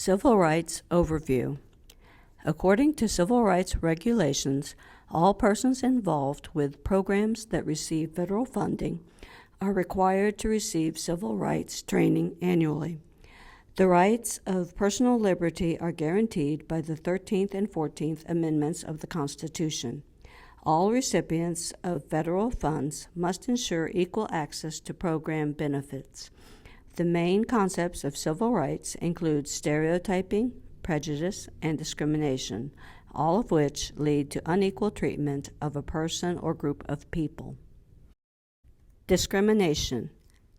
Civil Rights Overview. According to civil rights regulations, all persons involved with programs that receive federal funding are required to receive civil rights training annually. The rights of personal liberty are guaranteed by the 13th and 14th Amendments of the Constitution. All recipients of federal funds must ensure equal access to program benefits. The main concepts of civil rights include stereotyping, prejudice, and discrimination, all of which lead to unequal treatment of a person or group of people. Discrimination.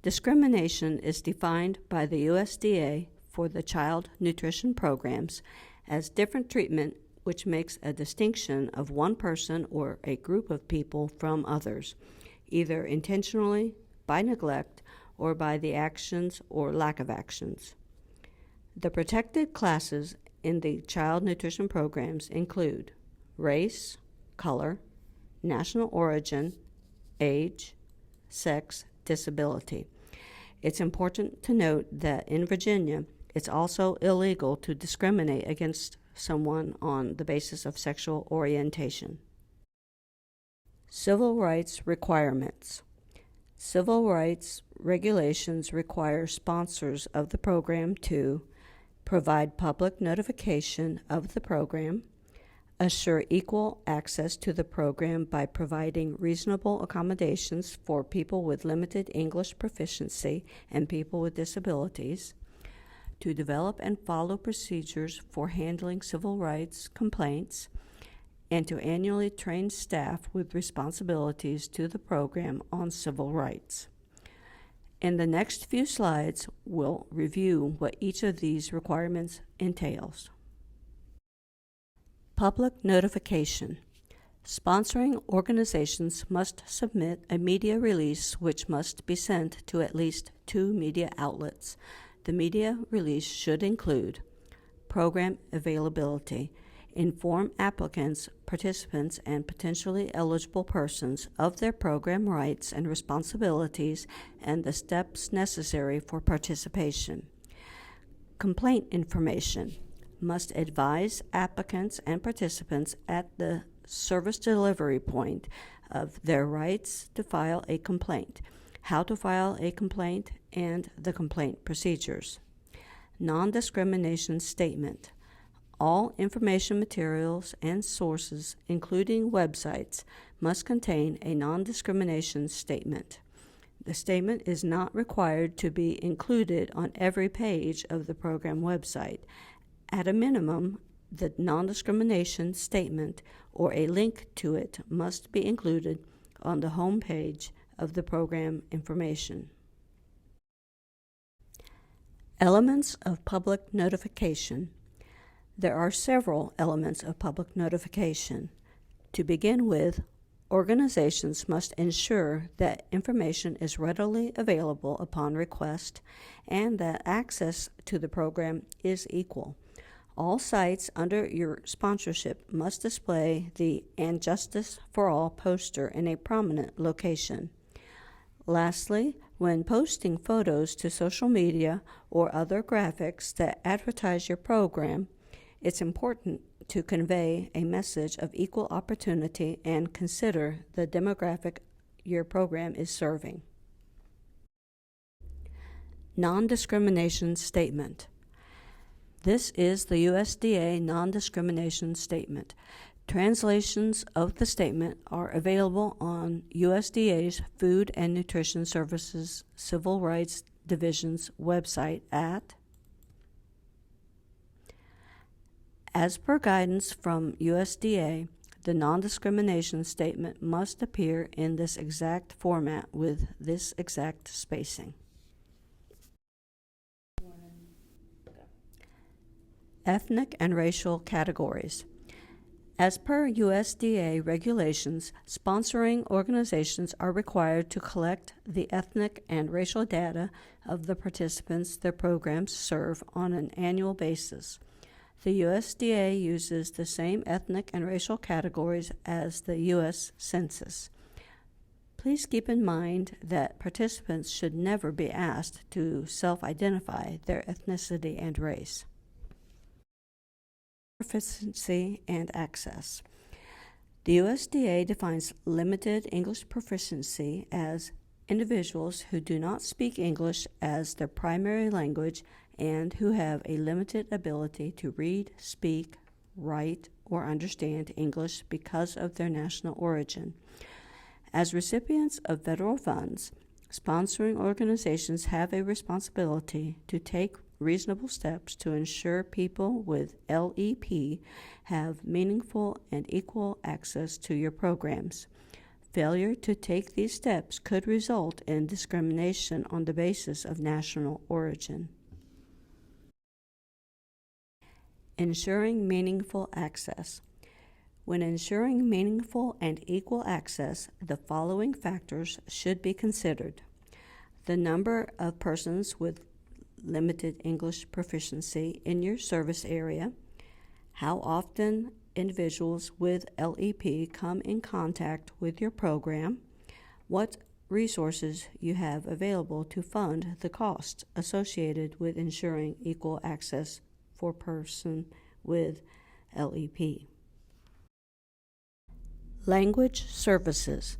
Discrimination is defined by the USDA for the child nutrition programs as different treatment which makes a distinction of one person or a group of people from others, either intentionally, by neglect, or by the actions or lack of actions. The protected classes in the child nutrition programs include race, color, national origin, age, sex, disability. It's important to note that in Virginia, it's also illegal to discriminate against someone on the basis of sexual orientation. Civil rights requirements. Civil rights regulations require sponsors of the program to provide public notification of the program, assure equal access to the program by providing reasonable accommodations for people with limited English proficiency and people with disabilities, to develop and follow procedures for handling civil rights complaints, and to annually train staff with responsibilities to the program on civil rights. In the next few slides, we'll review what each of these requirements entails. Public notification. Sponsoring organizations must submit a media release which must be sent to at least 2 media outlets. The media release should include program availability, inform applicants, participants, and potentially eligible persons of their program rights and responsibilities and the steps necessary for participation. Complaint information must advise applicants and participants at the service delivery point of their rights to file a complaint, how to file a complaint, and the complaint procedures. Non-Discrimination Statement. All information materials and sources, including websites, must contain a non-discrimination statement. The statement is not required to be included on every page of the program website. At a minimum, the non-discrimination statement or a link to it must be included on the home page of the program information. Elements of public notification. There are several elements of public notification. To begin with, organizations must ensure that information is readily available upon request and that access to the program is equal. All sites under your sponsorship must display the "And Justice for All" poster in a prominent location. Lastly, when posting photos to social media or other graphics that advertise your program, it's important to convey a message of equal opportunity and consider the demographic your program is serving. Non-Discrimination Statement. This is the USDA Non-Discrimination Statement. Translations of the statement are available on USDA's Food and Nutrition Services Civil Rights Division's website at As per guidance from USDA, the non-discrimination statement must appear in this exact format with this exact spacing. Ethnic and racial categories. As per USDA regulations, sponsoring organizations are required to collect the ethnic and racial data of the participants their programs serve on an annual basis. The USDA uses the same ethnic and racial categories as the U.S. Census. Please keep in mind that participants should never be asked to self-identify their ethnicity and race. proficiency and access. The USDA defines limited English proficiency as individuals who do not speak English as their primary language and who have a limited ability to read, speak, write, or understand English because of their national origin. As recipients of federal funds, sponsoring organizations have a responsibility to take reasonable steps to ensure people with LEP have meaningful and equal access to your programs. Failure to take these steps could result in discrimination on the basis of national origin. Ensuring meaningful access. When ensuring meaningful and equal access, the following factors should be considered: the number of persons with limited English proficiency in your service area, how often individuals with LEP come in contact with your program, what resources you have available to fund the costs associated with ensuring equal access for person with LEP. Language services.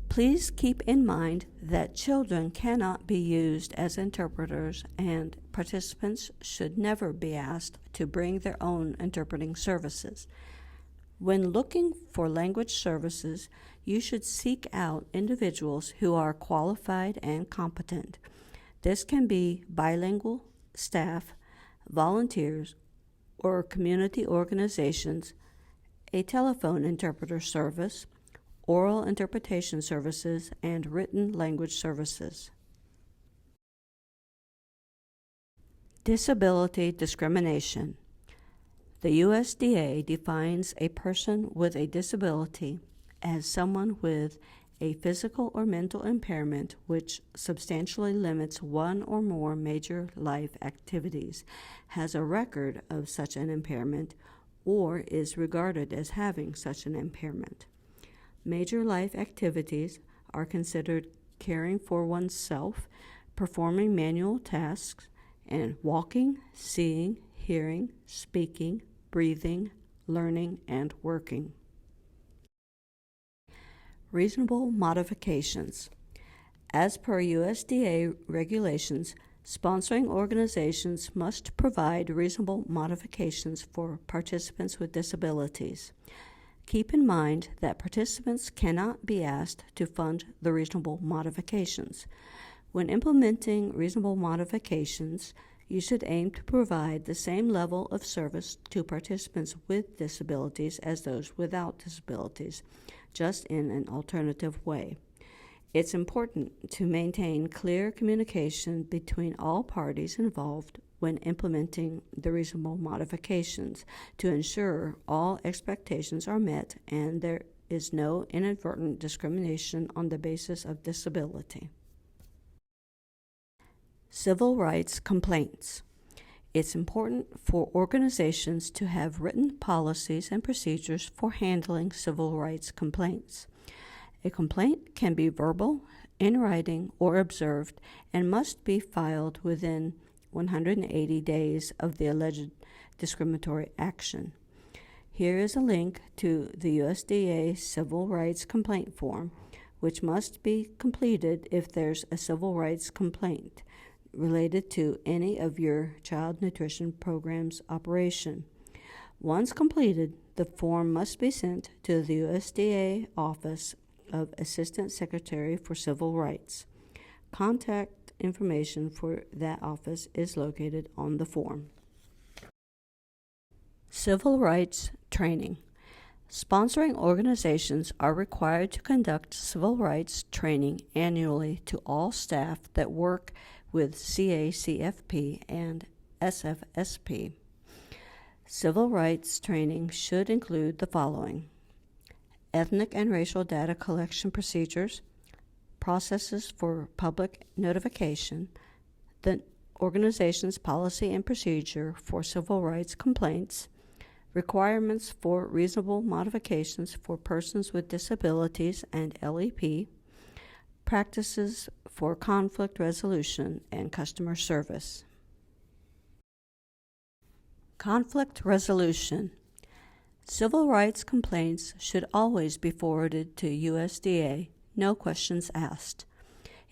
Please keep in mind that children cannot be used as interpreters, and participants should never be asked to bring their own interpreting services. When looking for language services, you should seek out individuals who are qualified and competent. This can be bilingual staff, volunteers, or community organizations, a telephone interpreter service, oral interpretation services, and written language services. Disability discrimination. The USDA defines a person with a disability as someone with a physical or mental impairment which substantially limits one or more major life activities, has a record of such an impairment, or is regarded as having such an impairment. Major life activities are considered caring for oneself, performing manual tasks, and walking, seeing, hearing, speaking, breathing, learning, and working. Reasonable modifications. As per USDA regulations, sponsoring organizations must provide reasonable modifications for participants with disabilities. Keep in mind that participants cannot be asked to fund the reasonable modifications. When implementing reasonable modifications, you should aim to provide the same level of service to participants with disabilities as those without disabilities, just in an alternative way. It's important to maintain clear communication between all parties involved when implementing the reasonable modifications to ensure all expectations are met and there is no inadvertent discrimination on the basis of disability. Civil rights complaints. It's important for organizations to have written policies and procedures for handling civil rights complaints. A complaint can be verbal, in writing, or observed, and must be filed within 180 days of the alleged discriminatory action. Here is a link to the USDA Civil Rights Complaint Form, which must be completed if there's a civil rights complaint related to any of your child nutrition program's operation. Once completed, the form must be sent to the USDA Office of Assistant Secretary for Civil Rights. Contact information for that office is located on the form. Civil rights training. Sponsoring organizations are required to conduct civil rights training annually to all staff that work with CACFP and SFSP. Civil rights training should include the following: ethnic and racial data collection procedures, processes for public notification, the organization's policy and procedure for civil rights complaints, requirements for reasonable modifications for persons with disabilities and LEP, practices for conflict resolution and customer service. Conflict resolution. Civil rights complaints should always be forwarded to USDA, no questions asked.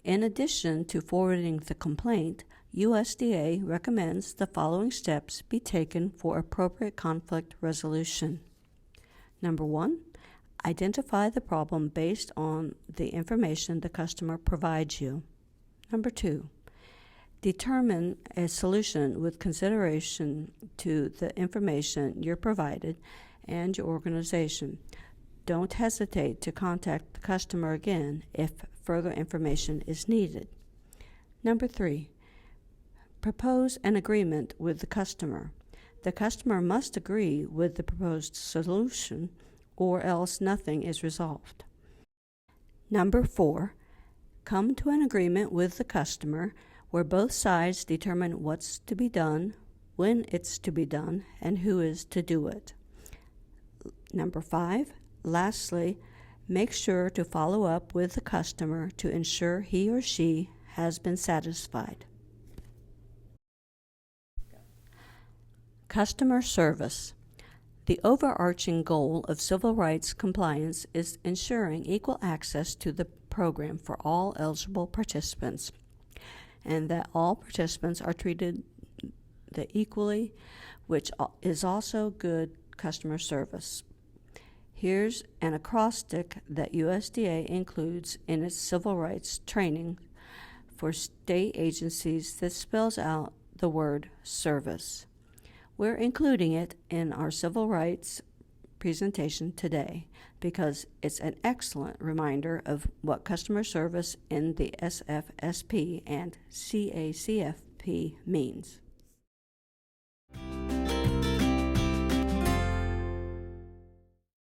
In addition to forwarding the complaint, USDA recommends the following steps be taken for appropriate conflict resolution. Number 1, identify the problem based on the information the customer provides you. Number 2, determine a solution with consideration to the information you're provided and your organization. Don't hesitate to contact the customer again if further information is needed. Number 3, propose an agreement with the customer. The customer must agree with the proposed solution, or else nothing is resolved. Number 4, come to an agreement with the customer where both sides determine what's to be done, when it's to be done, and who is to do it. Number 5, lastly, make sure to follow up with the customer to ensure he or she has been satisfied. Customer service. The overarching goal of civil rights compliance is ensuring equal access to the program for all eligible participants, and that all participants are treated equally, which is also good customer service. Here's an acrostic that USDA includes in its civil rights training for state agencies that spells out the word service. We're including it in our civil rights presentation today because it's an excellent reminder of what customer service in the SFSP and CACFP means.